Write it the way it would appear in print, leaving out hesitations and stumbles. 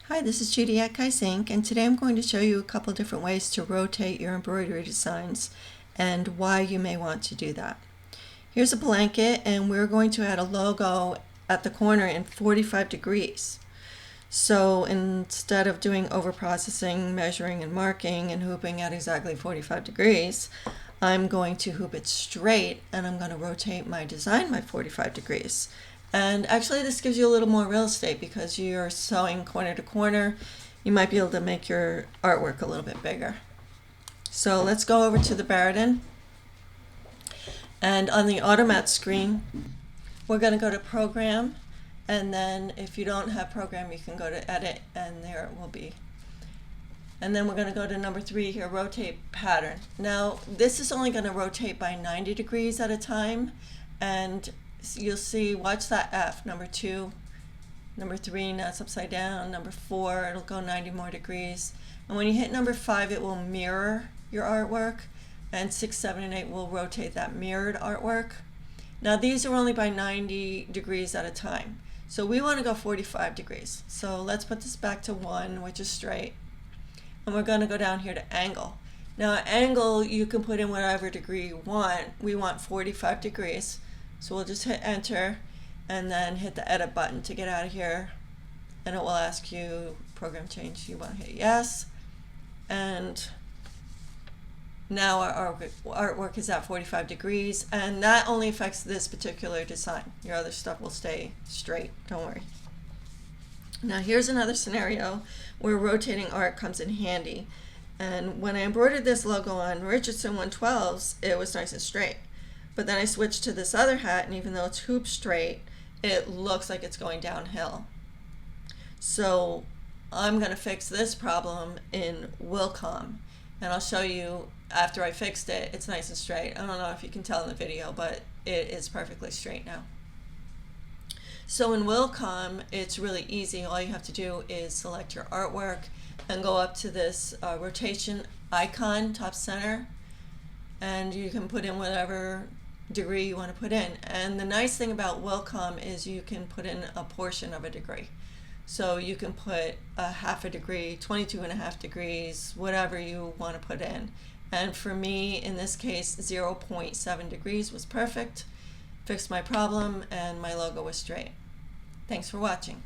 Hi, this is Judy at Kaizink, and today I'm going to show you a couple different ways to rotate your embroidery designs and why you may want to do that. Here's a blanket, and we're going to add a logo at the corner in 45 degrees. So instead of doing over-processing, measuring and marking and hooping at exactly 45 degrees, I'm going to hoop it straight and I'm going to rotate my design by 45 degrees. And actually this gives you a little more real estate because you're sewing corner to corner. You might be able to make your artwork a little bit bigger. So let's go over to the Barudan. And on the Automat screen, we're going to go to Program. And then if you don't have Program, you can go to Edit, and there it will be. And then we're going to go to number 3 here, Rotate Pattern. Now, this is only going to rotate by 90 degrees at a time. And you'll see, watch that F, number 2, number 3, now it's upside down, number 4, it'll go 90 more degrees. And when you hit number 5, it will mirror your artwork, and 6, 7, and 8 will rotate that mirrored artwork. Now these are only by 90 degrees at a time. So we want to go 45 degrees. So let's put this back to 1, which is straight. And we're going to go down here to angle. Now angle, you can put in whatever degree you want. We want 45 degrees. So we'll just hit enter and then hit the edit button to get out of here, and it will ask you program change. You want to hit yes, and now our artwork is at 45 degrees, and that only affects this particular design. Your other stuff will stay straight, don't worry. Now here's another scenario where rotating art comes in handy, and when I embroidered this logo on Richardson 112s, it was nice and straight. But then I switched to this other hat, and even though it's hoop straight, it looks like it's going downhill. So I'm going to fix this problem in Wilcom, and I'll show you after I fixed it. It's nice and straight. I don't know if you can tell in the video, but it is perfectly straight now. So in Wilcom, it's really easy. All you have to do is select your artwork and go up to this rotation icon, top center, and you can put in whatever degree you want to put in. And the nice thing about Wilcom is you can put in a portion of a degree. So you can put a half a degree, 22.5 degrees, whatever you want to put in. And for me, in this case, 0.7 degrees was perfect, fixed my problem, and my logo was straight. Thanks for watching.